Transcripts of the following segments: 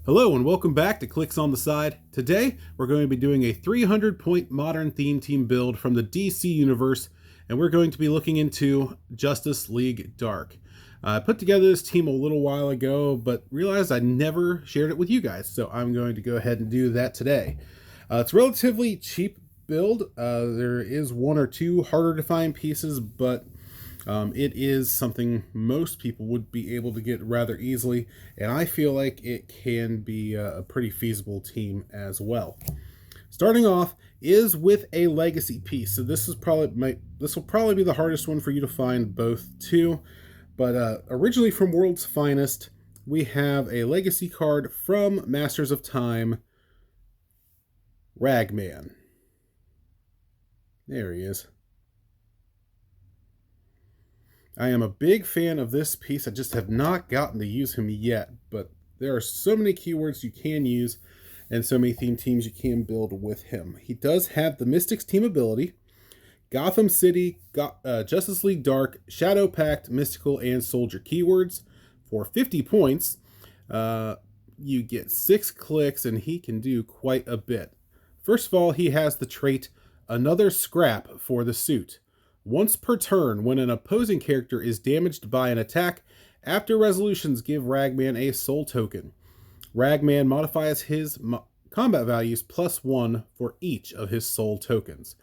Hello and welcome back to Clicks on the Side. Today we're going to be doing a 300-point modern theme team build from the DC universe, and we're going to be looking into Justice League Dark. I put together this team a little while ago, but realized I never shared it with you guys, so I'm going to go ahead and do that today. It's a relatively cheap build. There is one or two harder to find pieces, but it is something most people would be able to get rather easily, and I feel like it can be a pretty feasible team as well. Starting off is with a legacy piece, so this will probably be the hardest one for you to find both too. But originally from World's Finest, we have a legacy card from Masters of Time, Ragman. There he is. I am a big fan of this piece. I just have not gotten to use him yet, but there are so many keywords you can use and so many theme teams you can build with him. He does have the Mystics team ability, Gotham City, Justice League Dark, Shadow Pact, Mystical, and Soldier keywords. For 50 points, you get 6 clicks, and he can do quite a bit. First of all, he has the trait, Another Scrap for the suit. Once per turn, when an opposing character is damaged by an attack, after resolutions give Ragman a soul token. Ragman modifies his combat values +1 for each of his soul tokens.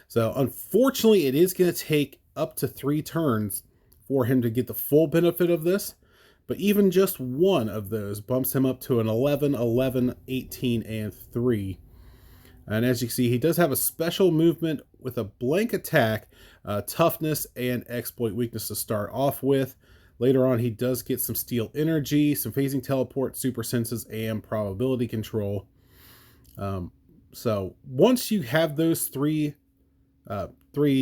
So unfortunately, it is going to take up to 3 turns for him to get the full benefit of this, but even just one of those bumps him up to an 11, 11, 18, and 3. And as you can see, he does have a special movement with a blank attack, toughness, and exploit weakness to start off with. Later on, he does get some steel energy, some phasing teleport, super senses, and probability control. So once you have those three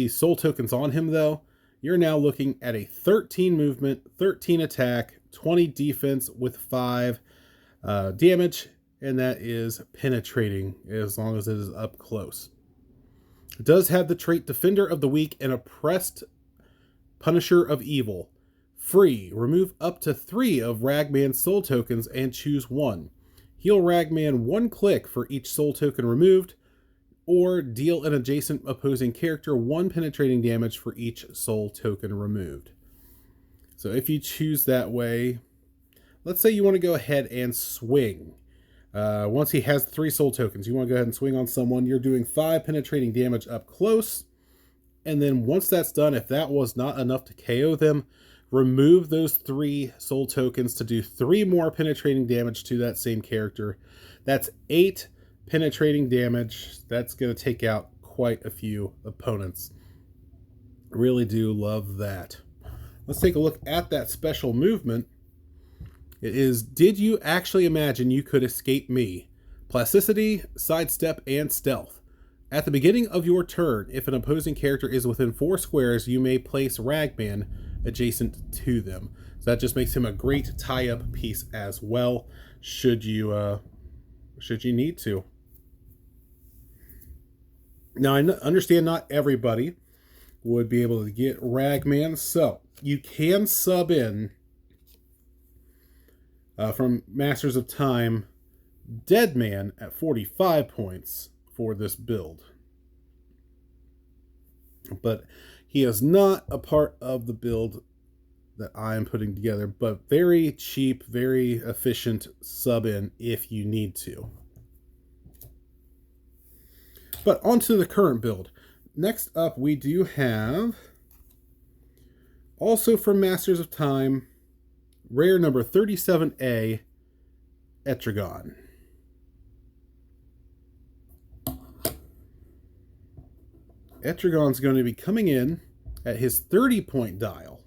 soul tokens on him, though, you're now looking at a 13 movement, 13 attack, 20 defense with 5 damage. And that is penetrating as long as it is up close. It does have the trait Defender of the Weak and Oppressed Punisher of Evil. Free, remove up to 3 of Ragman's soul tokens and choose 1. Heal Ragman 1 click for each soul token removed, or deal an adjacent opposing character 1 penetrating damage for each soul token removed. So if you choose that way, let's say you want to go ahead and swing. Once he has 3 soul tokens, you want to go ahead and swing on someone. You're doing 5 penetrating damage up close. And then once that's done, if that was not enough to KO them, remove those 3 soul tokens to do 3 more penetrating damage to that same character. That's 8 penetrating damage. That's going to take out quite a few opponents. Really do love that. Let's take a look at that special movement. It is, did you actually imagine you could escape me? Plasticity, sidestep, and stealth. At the beginning of your turn, if an opposing character is within 4 squares, you may place Ragman adjacent to them. So that just makes him a great tie-up piece as well, should you need to. Now, I understand not everybody would be able to get Ragman, so you can sub in from Masters of Time, Deadman at 45 points for this build. But he is not a part of the build that I'm putting together, but very cheap, very efficient sub in if you need to. But onto the current build. Next up, we do have, also from Masters of Time, rare number 37A, Etrigan. Etrigan's going to be coming in at his 30-point dial.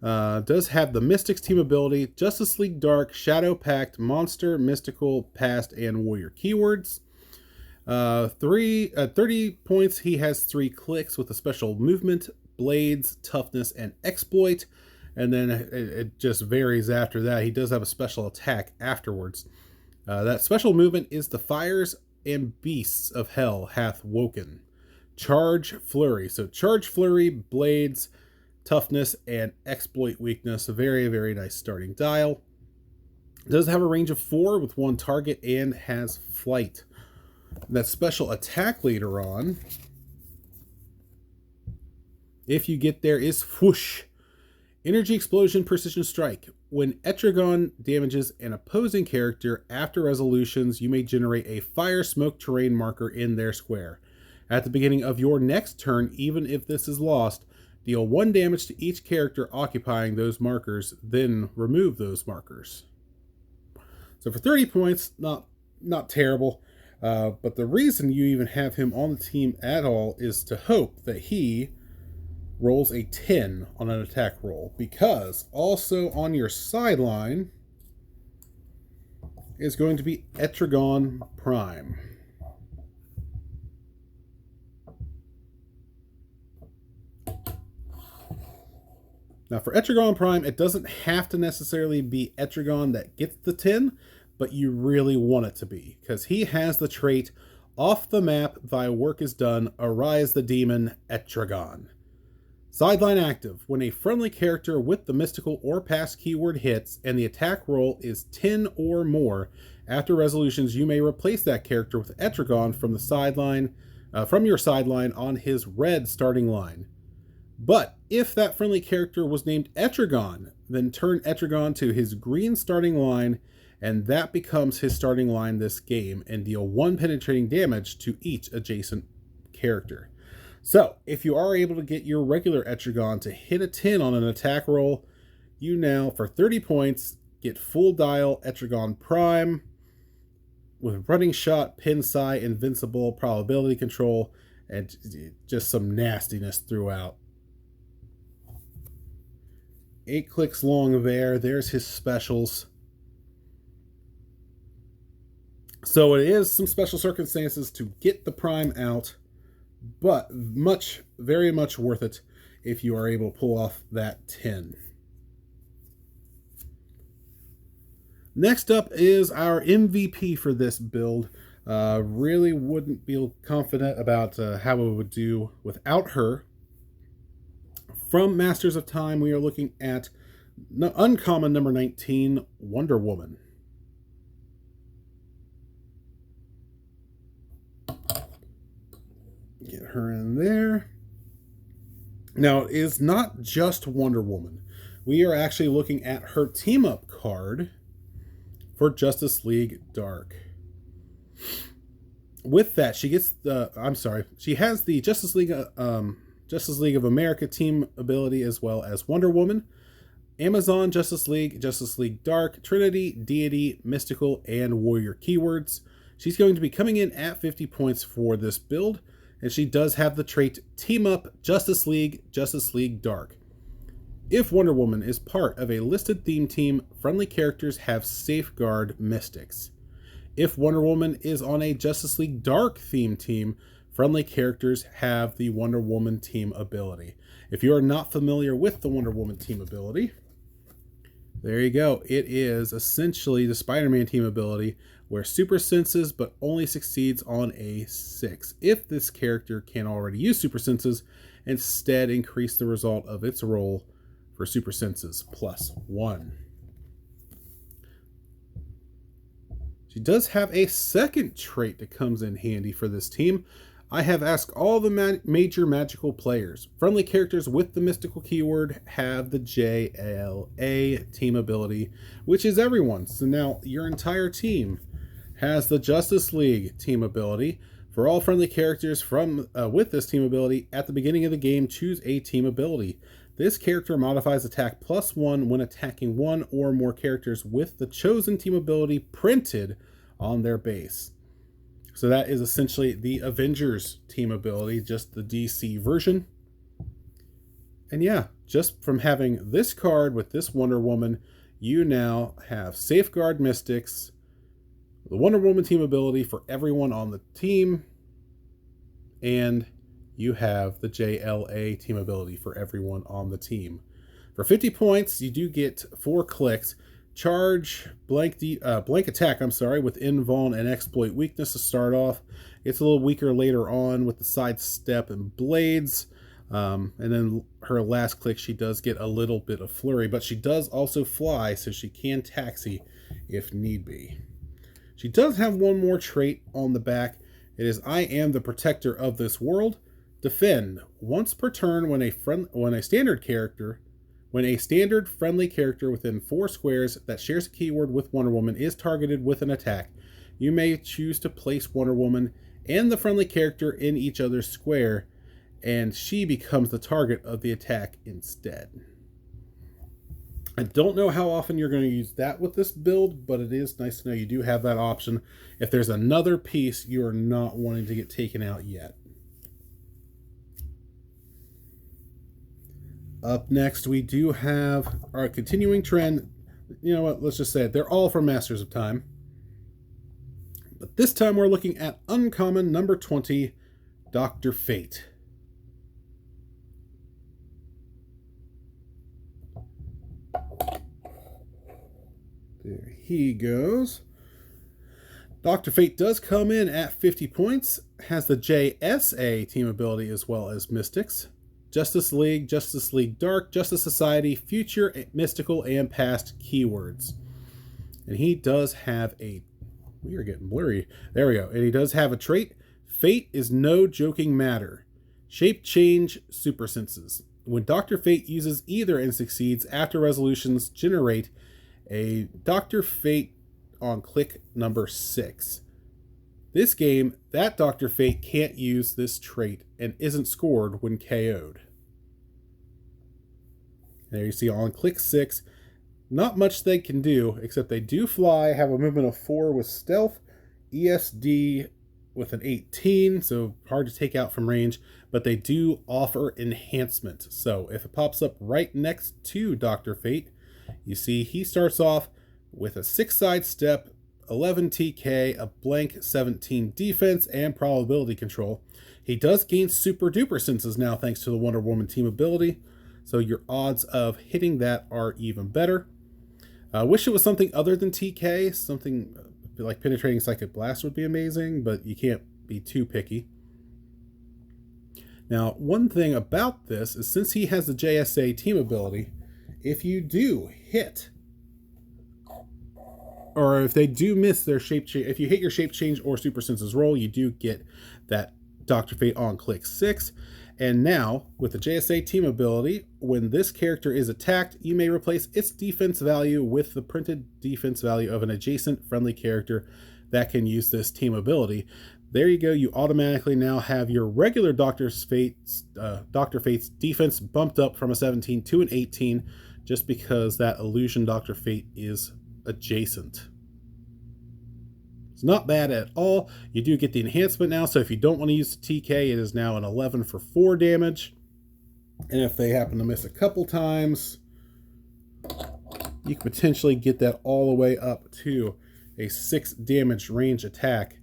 Does have the Mystics team ability, Justice League Dark, Shadow Pact, Monster, Mystical, Past, and Warrior keywords. 30 points, he has 3 clicks with a special movement, blades, toughness, and exploit. And then it just varies after that. He does have a special attack afterwards. That special movement is the Fires and Beasts of Hell hath woken. Charge Flurry. So Charge Flurry, blades, toughness, and exploit weakness. A very, very nice starting dial. It does have a range of 4 with 1 target and has flight. That special attack later on, if you get there, is whoosh. Energy Explosion Precision Strike. When Etrigan damages an opposing character after resolutions, you may generate a fire smoke terrain marker in their square. At the beginning of your next turn, even if this is lost, deal 1 damage to each character occupying those markers, then remove those markers. So for 30 points, not terrible. But the reason you even have him on the team at all is to hope that he rolls a 10 on an attack roll, because also on your sideline is going to be Etrigan Prime. Now for Etrigan Prime, it doesn't have to necessarily be Etrigan that gets the 10, but you really want it to be, because he has the trait, off the map, thy work is done, arise the demon, Etrigan. Sideline active. When a friendly character with the mystical or past keyword hits and the attack roll is 10 or more, after resolutions, you may replace that character with Etrigan from the sideline, from your sideline on his red starting line. But if that friendly character was named Etrigan, then turn Etrigan to his green starting line, and that becomes his starting line this game, and deal 1 penetrating damage to each adjacent character. So, if you are able to get your regular Etrigan to hit a 10 on an attack roll, you now, for 30 points, get full dial Etrigan Prime with running shot, pin psi, invincible, probability control, and just some nastiness throughout. 8 clicks long there. There's his specials. So it is some special circumstances to get the Prime out, but very much worth it if you are able to pull off that 10. Next up is our MVP for this build. Really wouldn't feel confident about how it would do without her. From Masters of Time, we are looking at uncommon number 19, Wonder Woman. Get her in there. Now, it is not just Wonder Woman. We are actually looking at her team-up card for Justice League Dark. With that, she gets she has the Justice League of America team ability, as well as Wonder Woman, Amazon Justice League Dark, Trinity, Deity, Mystical, and Warrior keywords. She's going to be coming in at 50 points for this build, and she does have the trait Team Up Justice League Dark. If Wonder Woman is part of a listed theme team, friendly characters have Safeguard Mystics. If Wonder Woman is on a Justice League Dark theme team, friendly characters have the Wonder Woman team ability. If you are not familiar with the Wonder Woman team ability, there you go. It is essentially the Spider-Man team ability, where super senses but only succeeds on a 6. If this character can already use super senses, instead increase the result of its roll for super senses +1. She does have a second trait that comes in handy for this team. I have asked all the major magical players. Friendly characters with the mystical keyword have the JLA team ability, which is everyone. So now your entire team has the Justice League team ability. For all friendly characters with this team ability, at the beginning of the game, choose a team ability. This character modifies attack +1 when attacking one or more characters with the chosen team ability printed on their base. So that is essentially the Avengers team ability, just the DC version. And yeah, just from having this card with this Wonder Woman, you now have Safeguard Mystics, the Wonder Woman team ability for everyone on the team, and you have the JLA team ability for everyone on the team. For 50 points, you do get 4 clicks. Charge, blank attack, with invuln and exploit weakness to start off. It's a little weaker later on with the sidestep and blades. And then her last click, she does get a little bit of flurry, but she does also fly, so she can taxi if need be. She does have one more trait on the back. It is, I am the protector of this world. Defend once per turn when a standard friendly character within 4 squares that shares a keyword with Wonder Woman is targeted with an attack. You may choose to place Wonder Woman and the friendly character in each other's square, and she becomes the target of the attack instead. I don't know how often you're going to use that with this build, but it is nice to know you do have that option if there's another piece you are not wanting to get taken out yet. Up next, we do have our continuing trend. You know what, let's just say it. They're all from Masters of Time. But this time we're looking at uncommon number 20, Dr. Fate. There he goes. Dr. Fate does come in at 50 points, has the JSA team ability as well as Mystics, Justice League Dark, Justice Society, Future, Mystical, and Past keywords. And he does have we are getting blurry. There we go. And he does have a trait. Fate is no joking matter. Shape change super senses. When Dr. Fate uses either and succeeds, after resolutions generate a Dr. Fate on click number 6. This game, that Dr. Fate can't use this trait and isn't scored when KO'd. There you see on click 6, not much they can do, except they do fly, have a movement of 4 with stealth, ESD with an 18, so hard to take out from range, but they do offer enhancement. So if it pops up right next to Dr. Fate, you see he starts off with a 6 sidestep, 11 TK, a blank 17 defense, and probability control. He does gain super duper senses now thanks to the Wonder Woman team ability, so your odds of hitting that are even better. I wish it was something other than TK, something like penetrating psychic blast would be amazing, but you can't be too picky. Now, one thing about this is since he has the JSA team ability, if you do hit, or if they do miss their shape change, if you hit your shape change or super senses roll, you do get that Dr. Fate on click 6. And now, with the JSA team ability, when this character is attacked, you may replace its defense value with the printed defense value of an adjacent friendly character that can use this team ability. There you go, you automatically now have your regular Dr. Fate's defense bumped up from a 17 to an 18, just because that illusion Dr. Fate is adjacent. It's not bad at all. You do get the enhancement now, so if you don't want to use the TK, it is now an 11 for 4 damage. And if they happen to miss a couple times, you can potentially get that all the way up to a 6 damage range attack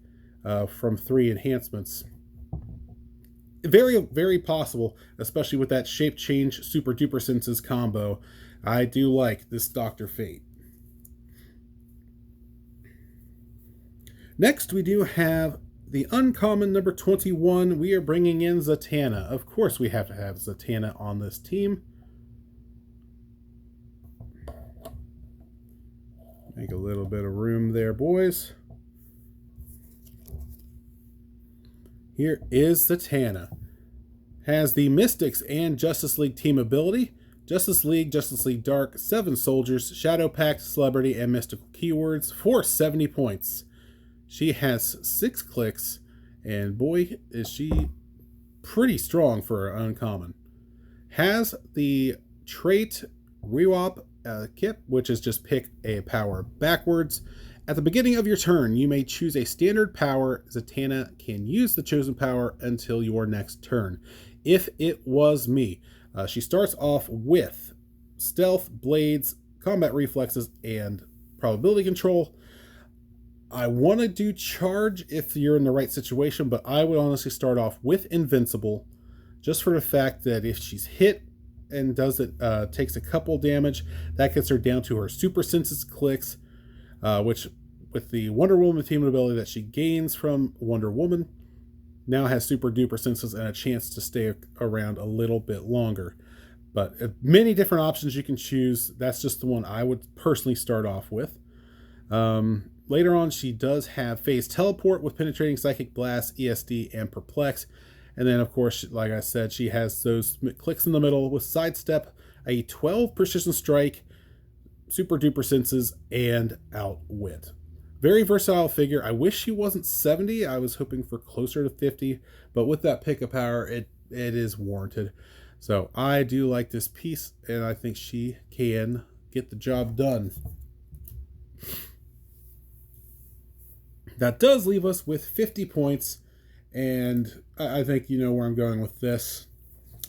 from 3 enhancements. Very, very possible, especially with that shape change super duper senses combo. I do like this Dr. Fate. Next, we do have the uncommon number 21. We are bringing in Zatanna. Of course, we have to have Zatanna on this team. Make a little bit of room there, boys. Here is Zatanna. Has the Mystics and Justice League team ability. Justice League Dark, 7 soldiers, Shadow Pact, Celebrity, and Mystical keywords for 70 points. She has 6 clicks, and boy, is she pretty strong for her uncommon. Has the trait Rewap Kip, which is just pick a power backwards. At the beginning of your turn, you may choose a standard power. Zatanna can use the chosen power until your next turn. If it was me, she starts off with stealth, blades, combat reflexes, and probability control. I want to do charge if you're in the right situation, but I would honestly start off with invincible, just for the fact that if she's hit and takes a couple damage, that gets her down to her super senses clicks, which with the Wonder Woman team ability that she gains from Wonder Woman, now has super duper senses and a chance to stay around a little bit longer. But many different options you can choose. That's just the one I would personally start off with. Later on, she does have phase teleport with penetrating psychic blast, ESD, and perplex. And then, of course, like I said, she has those clicks in the middle with sidestep, a 12 precision strike, super duper senses, and outwit. Very versatile figure. I wish she wasn't 70. I was hoping for closer to 50, but with that pickup power, it is warranted. So I do like this piece, and I think she can get the job done. That does leave us with 50 points, and I think you know where I'm going with this.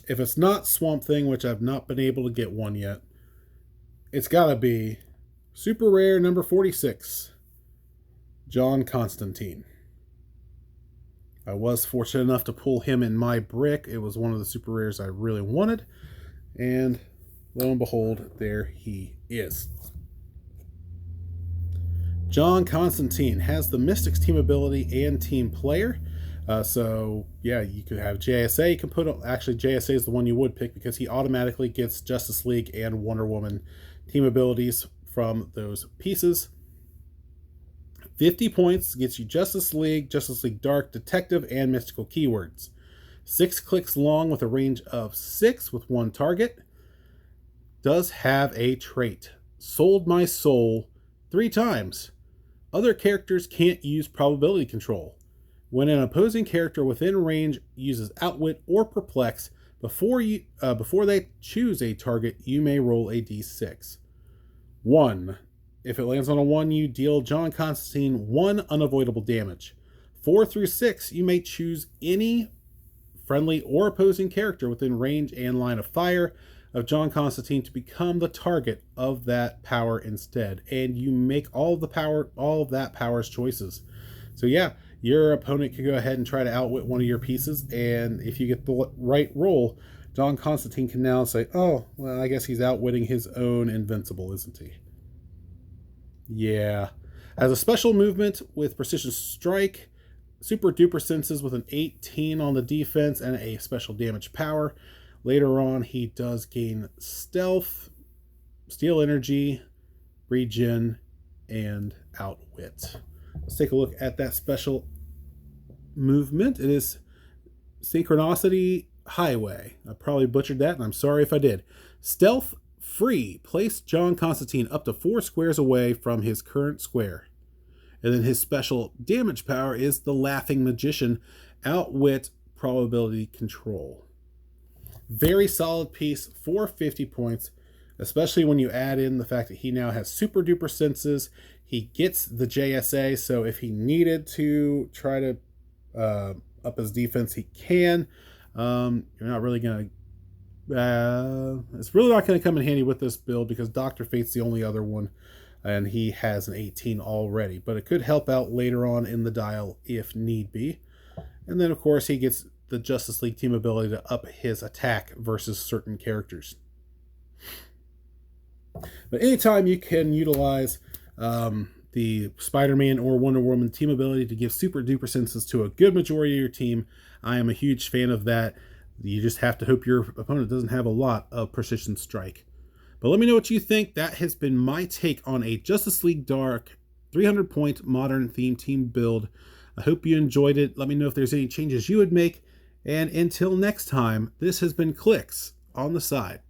If it's not Swamp Thing, which I've not been able to get one yet, it's got to be super rare number 46, John Constantine. I was fortunate enough to pull him in my brick. It was one of the super rares I really wanted, and lo and behold, there he is. John Constantine has the Mystics team ability and team player. So yeah, you could have JSA. You can put, actually JSA is the one you would pick because he automatically gets Justice League and Wonder Woman team abilities from those pieces. 50 points gets you Justice League Dark, Detective, and Mystical keywords. 6 clicks long with a range of 6 with 1 target. Does have a trait. Sold my soul 3 times. Other characters can't use probability control. When an opposing character within range uses Outwit or Perplex, before they choose a target, you may roll a d6. 1. If it lands on a 1, you deal John Constantine 1 unavoidable damage. 4 through 6, you may choose any friendly or opposing character within range and line of fire of John Constantine to become the target of that power instead, and you make all of that power's choices. So yeah, your opponent can go ahead and try to outwit one of your pieces, and if you get the right roll, John Constantine can now say, oh, well, I guess he's outwitting his own invincible, isn't he? Yeah. As a special movement with precision strike, super duper senses with an 18 on the defense and a special damage power. Later on, he does gain stealth, steel energy, regen, and outwit. Let's take a look at that special movement. It is Synchronicity Highway. I probably butchered that, and I'm sorry if I did. Stealth free. Place John Constantine up to 4 squares away from his current square. And then his special damage power is the Laughing Magician. Outwit probability control. Very solid piece for 50 points, especially when you add in the fact that he now has super duper senses. He gets the JSA, so if he needed to try to up his defense, he can. You're not really going to... it's really not going to come in handy with this build because Dr. Fate's the only other one, and he has an 18 already. But it could help out later on in the dial if need be. And then, of course, he gets the Justice League team ability to up his attack versus certain characters. But anytime you can utilize the Spider-Man or Wonder Woman team ability to give super duper senses to a good majority of your team, I am a huge fan of that. You just have to hope your opponent doesn't have a lot of precision strike. But let me know what you think. That has been my take on a Justice League Dark 300-point modern theme team build. I hope you enjoyed it. Let me know if there's any changes you would make. And until next time, this has been Clicks on the Side.